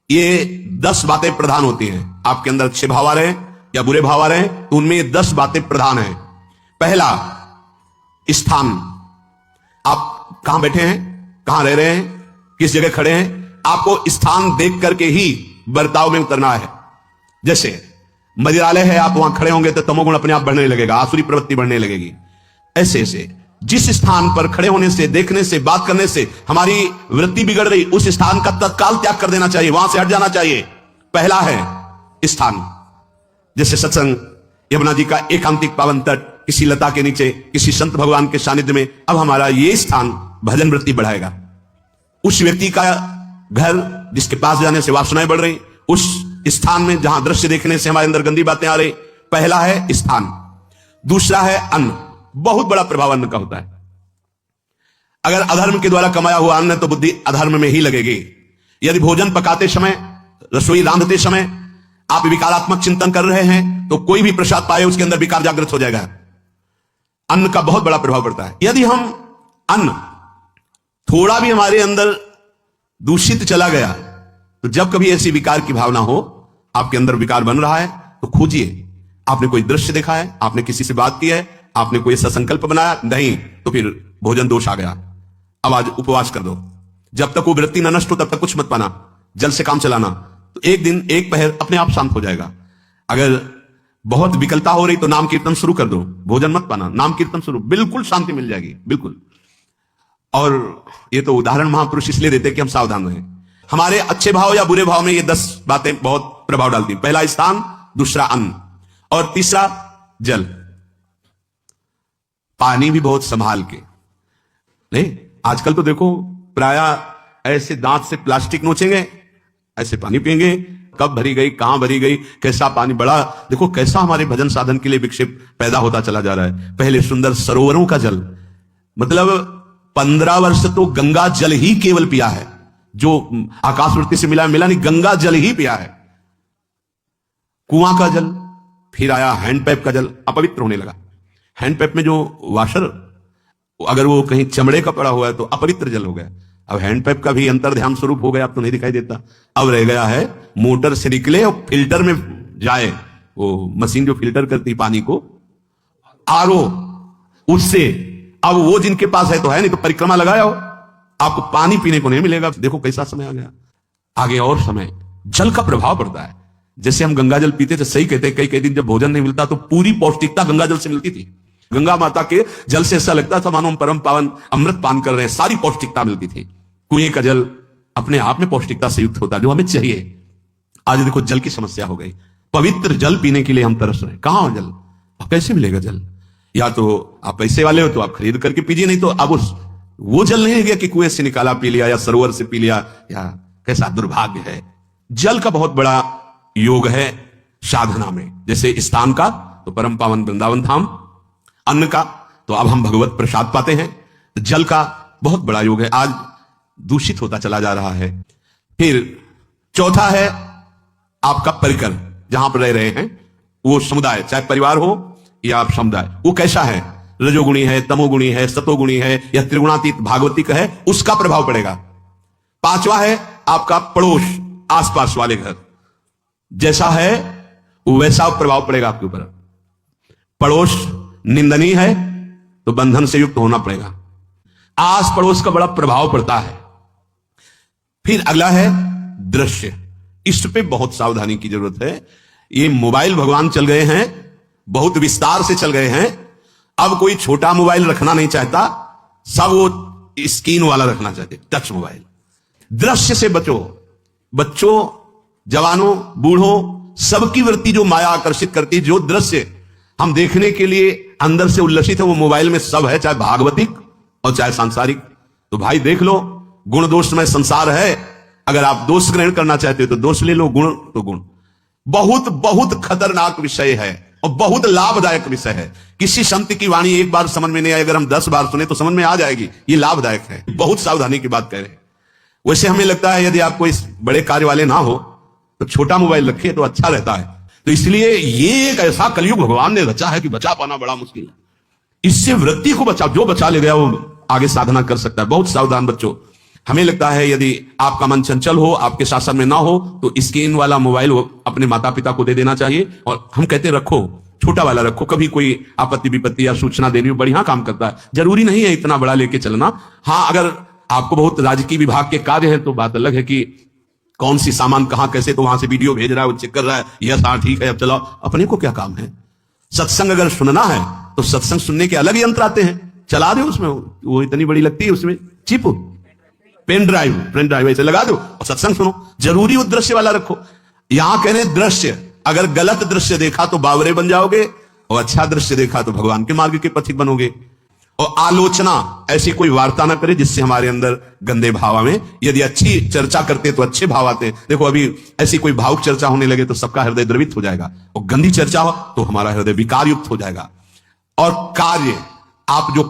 ये 10 बातें प्रधान होती हैं। आपके अंदर अच्छे भाव आ रहे हैं या बुरे भाव आ रहे हैं तो उनमें ये 10 बातें प्रधान हैं। पहला, स्थान। आप कहां बैठे हैं, कहां रह रहे हैं, किस जगह खड़े हैं, आपको स्थान देख करके ही बर्ताव में उतरना है। जैसे मदिरालय है, आप वहां खड़े होंगे तो तमोगुण अपने आप बढ़ने लगेगा, आसुरी प्रवृत्ति बढ़ने लगेगी। ऐसे ऐसे जिस स्थान पर खड़े होने से, देखने से, बात करने से हमारी वृत्ति बिगड़ रही, उस स्थान का तत्काल त्याग कर देना चाहिए, वहां से हट जाना चाहिए। पहला है स्थान। जैसे सत्संग, यमुना जी का एकांतिक पावन तट, किसी लता के नीचे, किसी संत भगवान के सानिध्य में, अब हमारा ये स्थान भजन वृत्ति बढ़ाएगा। उस व्यक्ति का घर जिसके पास जाने से वासनाएं बढ़ रही, उस स्थान में जहां दृश्य देखने से हमारे अंदर गंदी बातें आ रही, पहला है स्थान। दूसरा है अन्न। बहुत बड़ा प्रभाव अन्न का होता है। अगर अधर्म के द्वारा कमाया हुआ अन्न तो बुद्धि अधर्म में ही लगेगी। यदि भोजन पकाते समय, रसोई रांधते समय आप विकारात्मक चिंतन कर रहे हैं तो कोई भी प्रसाद पाए उसके अंदर विकार जागृत हो जाएगा। अन्न का बहुत बड़ा प्रभाव पड़ता है। यदि हम अन्न थोड़ा भी हमारे अंदर दूषित चला गया तो जब कभी ऐसी विकार की भावना हो, आपके अंदर विकार बन रहा है तो खोजिए। आपने कोई दृश्य देखा है, आपने किसी से बात की है, आपने कोई ऐसा संकल्प बनाया, नहीं तो फिर भोजन दोष आ गया। अब आज उपवास कर दो, जब तक वो वृत्ति न नष्ट हो तब तक कुछ मत पाना, जल से काम चलाना, तो एक दिन एक पहर अपने आप शांत हो जाएगा। अगर बहुत विकलता हो रही तो नाम कीर्तन शुरू कर दो, भोजन मत पाना, नाम कीर्तन शुरू, बिल्कुल शांति मिल जाएगी, बिल्कुल। और ये तो उदाहरण महापुरुष इसलिए देते कि हम सावधान रहें। हमारे अच्छे भाव या बुरे भाव में ये 10 बातें बहुत प्रभाव डालती हैं। पहला स्थान, दूसरा अन्न, और तीसरा जल। पानी भी बहुत संभाल के नहीं। आजकल तो देखो प्रायः ऐसे दांत से प्लास्टिक नोचेंगे, ऐसे पानी पिएंगे, कब भरी गई, कहां भरी गई, कैसा पानी। बड़ा देखो कैसा हमारे भजन साधन के लिए विक्षेप पैदा होता चला जा रहा है। पहले सुंदर सरोवरों का जल, मतलब 15 वर्ष तो गंगा जल ही केवल पिया है, जो आकाशवृत्ति से मिला नहीं, गंगा जल ही पिया है। कुआं का जल, फिर आया हैंडपैप का जल, अपवित्र होने लगा। हैंडपैप में जो वाशर, अगर वो कहीं चमड़े का पड़ा हुआ है तो अपवित्र जल हो गया। अब हैंडपैप का भी अंतर ध्यान स्वरूप हो गया, अब तो नहीं दिखाई देता। अब रह गया है मोटर से निकले और फिल्टर में जाए, वो मशीन जो फिल्टर करती पानी को, आरओ, उससे। अब वो जिनके पास है तो है, नहीं तो परिक्रमा लगाया हो, आपको पानी पीने को नहीं मिलेगा। देखो कैसा समय आ गया। आगे और समय, जल का प्रभाव पड़ता है। जैसे हम गंगा जल पीते थे, सही कहते हैं, कई दिन जब भोजन नहीं मिलता तो पूरी पौष्टिकता गंगा जल से मिलती थी। गंगा माता के जल से ऐसा लगता था मानो हम परम पावन अमृत पान कर रहे हैं, सारी पौष्टिकता मिलती थी। कुएं का जल अपने आप में पौष्टिकता से युक्त होता है, जो हमें चाहिए। आज देखो जल की समस्या हो गई। पवित्र जल पीने के लिए हम तरस रहे हैं। कहां जल, अब कैसे मिलेगा जल? या तो आप पैसे वाले हो तो आप खरीद करके पीजिए, नहीं तो अब वो जल नहीं गया कि कुएं से निकाला पी लिया या सरोवर से पी लिया, या कैसा दुर्भाग्य है। जल का बहुत बड़ा योग है साधना में। जैसे स्थान का तो परम पावन वृंदावन धाम, अन्न का तो अब हम भगवत प्रसाद पाते हैं, जल का बहुत बड़ा योग है, आज दूषित होता चला जा रहा है। फिर चौथा है आपका परिकर, जहां पर रह रहे हैं वो समुदाय, चाहे परिवार हो या आप समुदाय, वो कैसा है, रजोगुणी है, तमोगुणी है, सतोगुणी है या त्रिगुणातीत भागवतिक है, उसका प्रभाव पड़ेगा। पांचवा है आपका पड़ोस, आसपास वाले घर, जैसा है वैसा प्रभाव पड़ेगा आपके ऊपर। पड़ोस निंदनीय है तो बंधन से युक्त होना पड़ेगा। आस पड़ोस का बड़ा प्रभाव पड़ता है। फिर अगला है दृश्य। इस पे बहुत सावधानी की जरूरत है। ये मोबाइल भगवान चल गए हैं, बहुत विस्तार से चल गए हैं। अब कोई छोटा मोबाइल रखना नहीं चाहता, सब वो स्क्रीन वाला रखना चाहते, टच मोबाइल। दृश्य से बचो। बच्चों, जवानों, बूढ़ों, सबकी वृत्ति जो माया आकर्षित करती, जो दृश्य हम देखने के लिए अंदर से उल्लसित है, वो मोबाइल में सब है, चाहे भागवतिक और चाहे सांसारिक। तो भाई देख लो, गुण दोष में संसार है। अगर आप दोष ग्रहण करना चाहते हो तो दोष ले लो, गुण तो गुण। बहुत बहुत खतरनाक विषय है और बहुत लाभदायक विषय है। किसी संत की वाणी एक बार समझ में नहीं आई, अगर हम 10 बार सुने तो समझ में आ जाएगी। ये लाभदायक है, बहुत सावधानी की बात कह रहे हैं। वैसे हमें लगता है यदि आपको इस बड़े कार्य वाले ना हो तो छोटा मोबाइल रखिए तो अच्छा रहता है। तो इसलिए ये एक ऐसा कलयुग भगवान ने रचा है कि बचा पाना बड़ा मुश्किल है। इससे वृत्ति को बचा, जो बचा ले गया वो आगे साधना कर सकता है। बहुत सावधान बच्चों। हमें लगता है यदि आपका मन चंचल हो, आपके शासन में ना हो, तो स्क्रीन वाला मोबाइल अपने माता पिता को दे देना चाहिए। और हम कहते हैं रखो, छोटा वाला रखो, कभी कोई आपत्ति विपत्ति या सूचना देनी हो, बढ़िया काम करता है। जरूरी नहीं है इतना बड़ा लेके चलना। हाँ, अगर आपको बहुत राजकीय विभाग के कार्य हैं तो बात अलग है कि कौन सी सामान कहां कैसे, तो वहां से वीडियो भेज रहा है, वो चेक कर रहा है, यस हाँ ठीक है अब चलाओ। अपने को क्या काम है? सत्संग अगर सुनना है तो सत्संग सुनने के अलग यंत्र आते हैं, चला दो उसमें, वो इतनी बड़ी लगती है उसमें चिप, पेन ड्राइव ऐसे लगा दो और सत्संग सुनो। जरूरी वो दृश्य वाला रखो। यहां कह रहे दृश्य, अगर गलत दृश्य देखा तो बावरे बन जाओगे, और अच्छा दृश्य देखा तो भगवान के मार्ग के पथिक बनोगे। और आलोचना, ऐसी कोई वार्ता ना करे जिससे हमारे अंदर गंदे भाव आवे। यदि अच्छी चर्चा करते तो अच्छे भाव आते। देखो अभी ऐसी कोई भावुक चर्चा होने लगे तो सबका हृदय द्रवित हो जाएगा, और गंदी चर्चा हो तो हमारा हृदय विकार युक्त हो जाएगा। और कार्य, आप जो